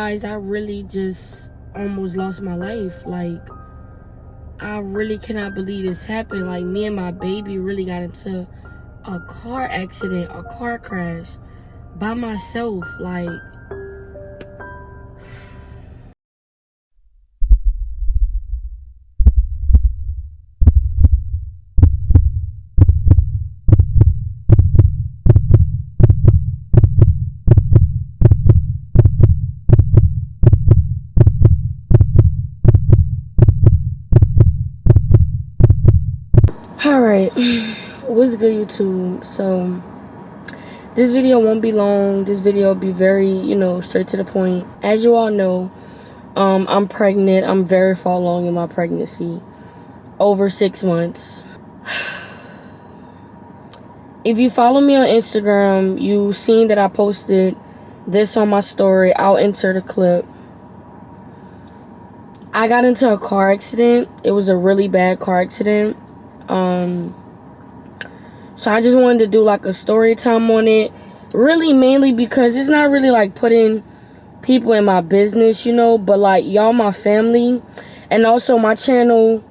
guys, I really just almost lost my life. Like, I really cannot believe this happened. Like, me and my baby really got into a car accident, a car crash by myself. Like, alright, what's good, YouTube? So, this video won't be long. This video will be very, straight to the point. As you all know, I'm pregnant. I'm very far along in my pregnancy. Over 6 months. If you follow me on Instagram, you've seen that I posted this on my story. I'll insert a clip. I got into a car accident. It was a really bad car accident. So I just wanted to do like a story time on it. Really mainly because it's not really like putting people in my business, but like y'all my family. And also my channel,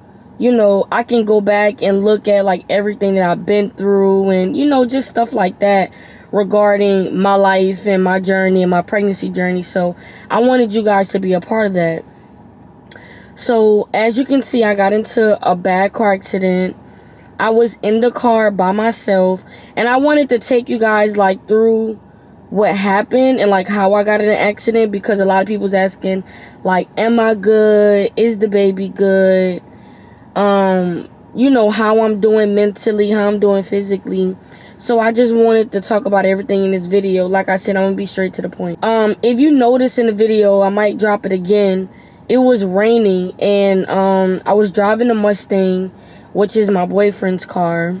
I can go back and look at like everything that I've been through and, just stuff like that regarding my life and my journey and my pregnancy journey. So I wanted you guys to be a part of that. So as you can see, I got into a bad car accident. I was in the car by myself, and I wanted to take you guys like through what happened and like how I got in an accident, because a lot of people's asking like, am I good? Is the baby good? How I'm doing mentally, how I'm doing physically. So I just wanted to talk about everything in this video. Like I said, I'm gonna be straight to the point. If you notice in the video, I might drop it again. It was raining, and I was driving a Mustang, which is my boyfriend's car,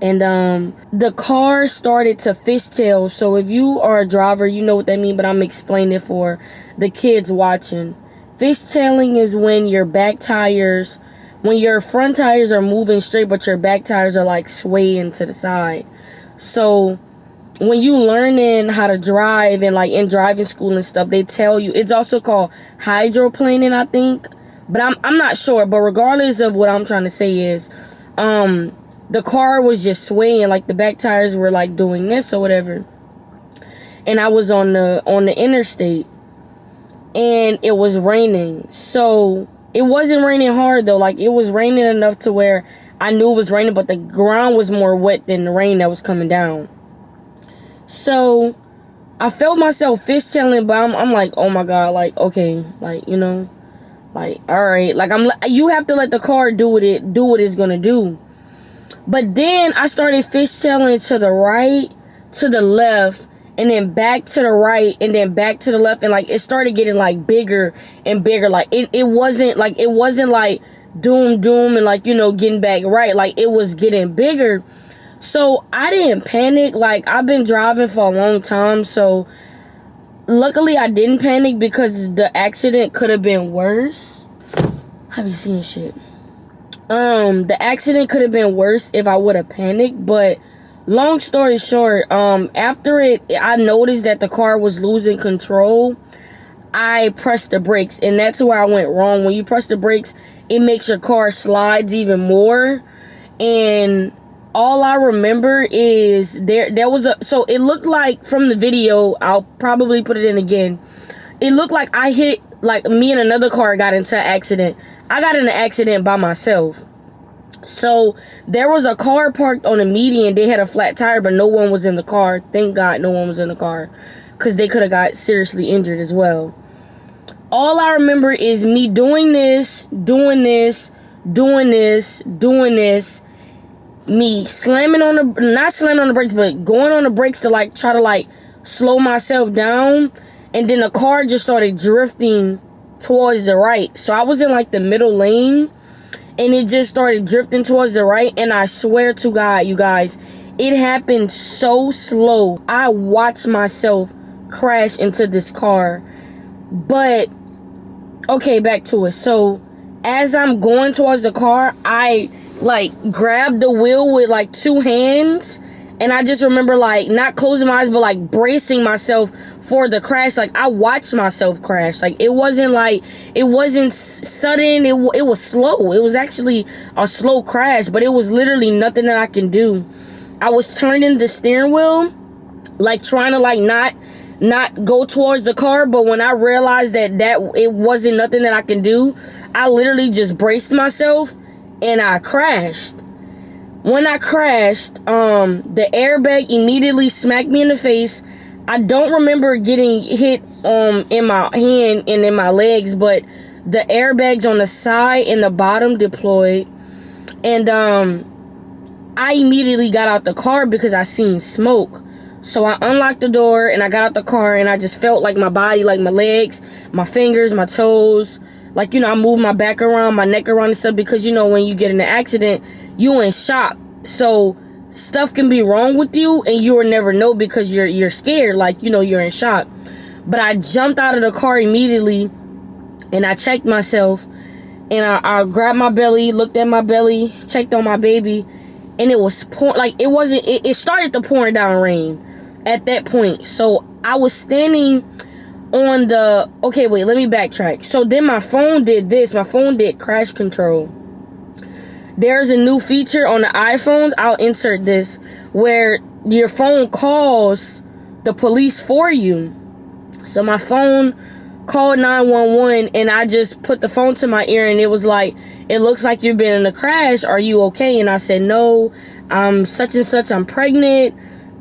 and the car started to fishtail. So if you are a driver, you know what that means, but I'm explaining it for the kids watching. Fishtailing is when your back tires, when your front tires are moving straight, but your back tires are like swaying to the side. So when you learning how to drive and like in driving school and stuff, they tell you, it's also called hydroplaning, I think. But I'm not sure. But regardless of what I'm trying to say is, the car was just swaying, like the back tires were like doing this or whatever. And I was on the interstate, and it was raining. So it wasn't raining hard though. Like, it was raining enough to where I knew it was raining, but the ground was more wet than the rain that was coming down. So I felt myself fishtailing, but I'm like, oh my God, like, okay, like, like, all right, like you have to let the car do what it's gonna do. But then I started fishtailing to the right, to the left, and then back to the right, and then back to the left, and like it started getting like bigger and bigger. Like it wasn't like doom and like getting back right. Like it was getting bigger. So I didn't panic. Like, I've been driving for a long time, so luckily I didn't panic, because the accident could have been worse. I be seeing shit. The accident could have been worse if I would have panicked, but long story short, after I noticed that the car was losing control. I pressed the brakes, and that's where I went wrong. When you press the brakes, it makes your car slides even more, and all I remember is there was so it looked like from the video, I'll probably put it in again. It looked like I hit, like me and another car got into an accident. I got in an accident by myself. So there was a car parked on a median. They had a flat tire, but no one was in the car. Thank God no one was in the car, because they could have got seriously injured as well. All I remember is me doing this, me slamming on the, not slamming on the brakes, but going on the brakes to like try to like slow myself down. And then the car just started drifting towards the right. So I was in like the middle lane, and it just started drifting towards the right. And I swear to God, you guys, it happened so slow. I watched myself crash into this car. But okay, back to it. So as I'm going towards the car, I like grabbed the wheel with like two hands, And I just remember like not closing my eyes, but like bracing myself for the crash. Like I watched myself crash. Like it wasn't sudden. It was slow. It was actually a slow crash, but it was literally nothing that I can do. I was turning the steering wheel, like trying to like not go towards the car, but when I realized that it wasn't nothing that I can do, I literally just braced myself and I crashed. When I crashed, the airbag immediately smacked me in the face. I don't remember getting hit in my hand and in my legs, but the airbags on the side and the bottom deployed. And I immediately got out the car because I seen smoke. So I unlocked the door and I got out the car, and I just felt like my body, like my legs, my fingers, my toes. Like, I moved my back around, my neck around and stuff, because, when you get in an accident, you in shock. So stuff can be wrong with you and you will never know because you're scared. Like, you're in shock. But I jumped out of the car immediately and I checked myself, and I grabbed my belly, looked at my belly, checked on my baby, and it was it started to pour down rain at that point. So I was standing on okay, wait, let me backtrack. So then my phone did this. My phone did crash control. There's a new feature on the iPhones, I'll insert this, where your phone calls the police for you. So my phone called 911, and I just put the phone to my ear, and it was like, it looks like you've been in a crash. Are you okay? And I said, no, I'm such and such. I'm pregnant.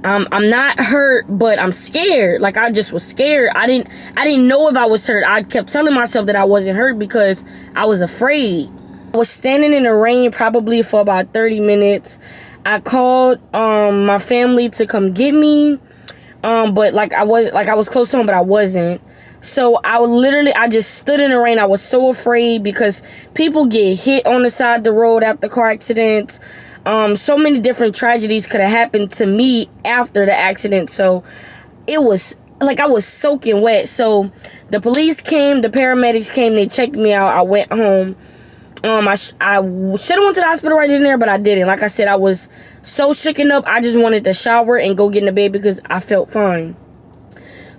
I'm not hurt, but I'm scared. Like, I just was scared. I didn't know if I was hurt. I kept telling myself that I wasn't hurt because I was afraid. I was standing in the rain probably for about 30 minutes. I called my family to come get me. But I was close to home, but I wasn't. So I just stood in the rain. I was so afraid because people get hit on the side of the road after car accidents. So many different tragedies could have happened to me after the accident. So it was like I was soaking wet. So the police came, the paramedics came, they checked me out. I went home. I should have went to the hospital right in there, but I didn't. Like I said, I was so shooken up. I just wanted to shower and go get in the bed because I felt fine.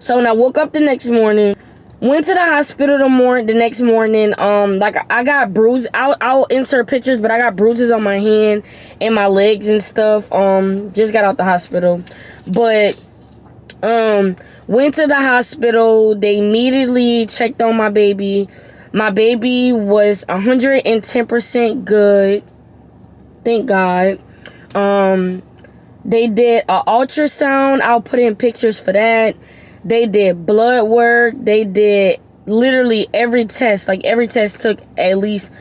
So when I woke up the next morning, went to the hospital the next morning. I got bruises. I'll insert pictures, but I got bruises on my hand and my legs and stuff. Just got out the hospital, but went to the hospital. They immediately checked on my baby. My baby was 110% good. Thank God. They did an ultrasound. I'll put in pictures for that. They did blood work. They did literally every test. Like, every test took at least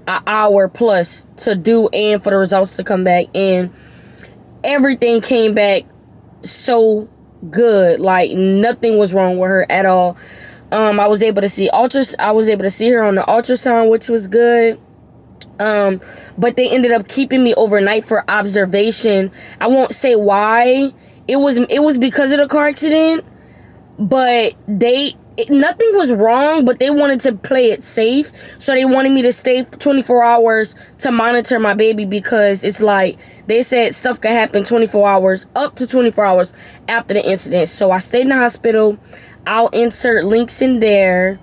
an hour plus to do and for the results to come back. And everything came back so good. Like, nothing was wrong with her at all. I was able to see her on the ultrasound, which was good. But they ended up keeping me overnight for observation. I won't say why. It was because of the car accident, but nothing was wrong, but they wanted to play it safe. So they wanted me to stay for 24 hours to monitor my baby, because it's like they said stuff could happen 24 hours, up to 24 hours after the incident. So I stayed in the hospital. I'll insert links in there,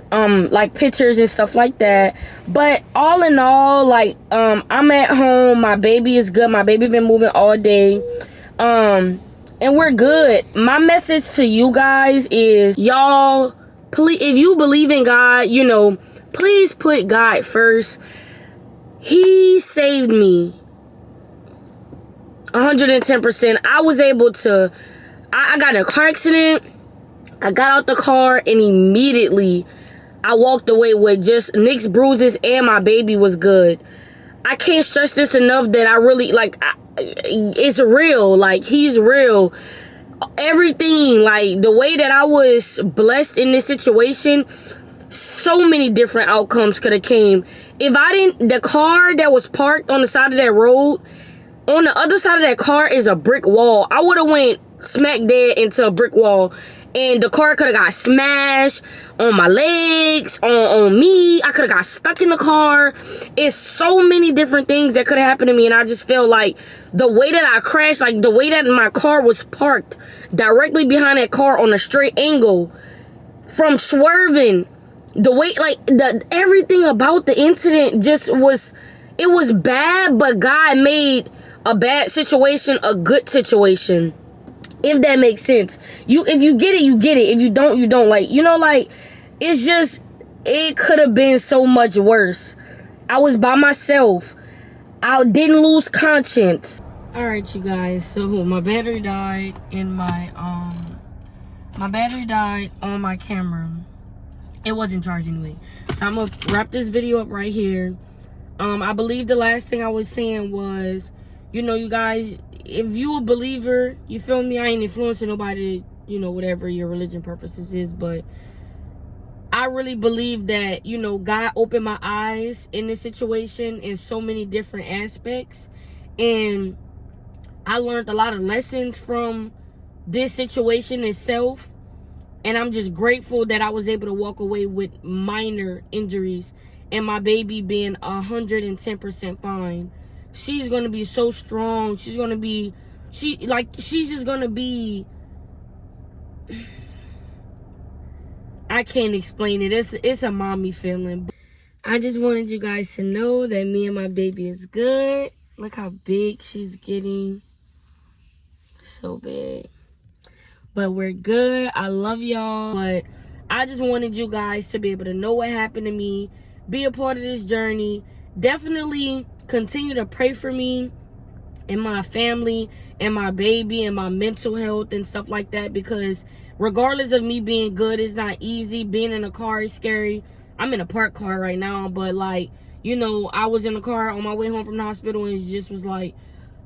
like pictures and stuff like that. But all in all, like, I'm at home. My baby is good. My baby been moving all day. And we're good. My message to you guys is, y'all, please, if you believe in God, please put God first. He saved me 110%. I was able to, I got in a car accident. I got out the car and immediately I walked away with just nicks, bruises, and my baby was good. I can't stress this enough that I really, it's real. Like, he's real. Everything, like, the way that I was blessed in this situation, so many different outcomes could have came. If I didn't, the car that was parked on the side of that road, on the other side of that car is a brick wall. I would have went smack dead into a brick wall. And the car could have got smashed on my legs, on me. I could have got stuck in the car. It's so many different things that could have happened to me. And I just feel like the way that I crashed, like the way that my car was parked directly behind that car on a straight angle from swerving, the way, like, everything about the incident just was, it was bad, but God made a bad situation a good situation. If that makes sense. If you get it, you get it. If you don't, you don't. Like, you know, like, it's just, it could have been so much worse. I was by myself. I didn't lose conscience. Alright, you guys, so my battery died in my battery died on my camera. It wasn't charged anyway. So I'm gonna wrap this video up right here. I believe the last thing I was saying was, you know, you guys, if you a believer, you feel me? I ain't influencing nobody, you know, whatever your religion purposes is, but I really believe that, you know, God opened my eyes in this situation in so many different aspects. And I learned a lot of lessons from this situation itself. And I'm just grateful that I was able to walk away with minor injuries and my baby being 110% fine. She's going to be so strong. She's going to be, she's just going to be, I can't explain it. It's a mommy feeling. I just wanted you guys to know that me and my baby is good. Look how big she's getting. So big. But we're good. I love y'all. But I just wanted you guys to be able to know what happened to me. Be a part of this journey. Definitely continue to pray for me and my family and my baby and my mental health and stuff like that. Because regardless of me being good, it's not easy. Being in a car is scary. I'm in a parked car right now. But, like, you know, I was in a car on my way home from the hospital and it just was like,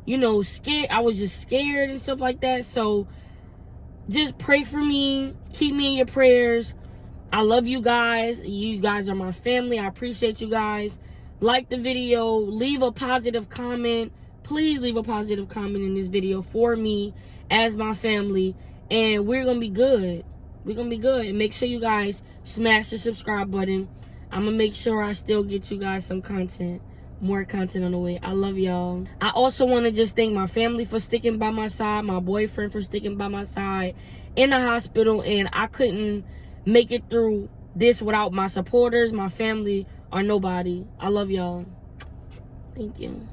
you know, scared. I was just scared and stuff like that. So just pray for me. Keep me in your prayers. I love you guys. You guys are my family. I appreciate you guys. Like the video. Leave a positive comment. Please leave a positive comment in this video for me as my family. And we're going to be good. We're going to be good. And make sure you guys smash the subscribe button. I'm going to make sure I still get you guys some content. More content on the way. I love y'all. I also want to just thank my family for sticking by my side, my boyfriend for sticking by my side in the hospital, and I couldn't make it through this without my supporters, my family, or nobody. I love y'all. Thank you.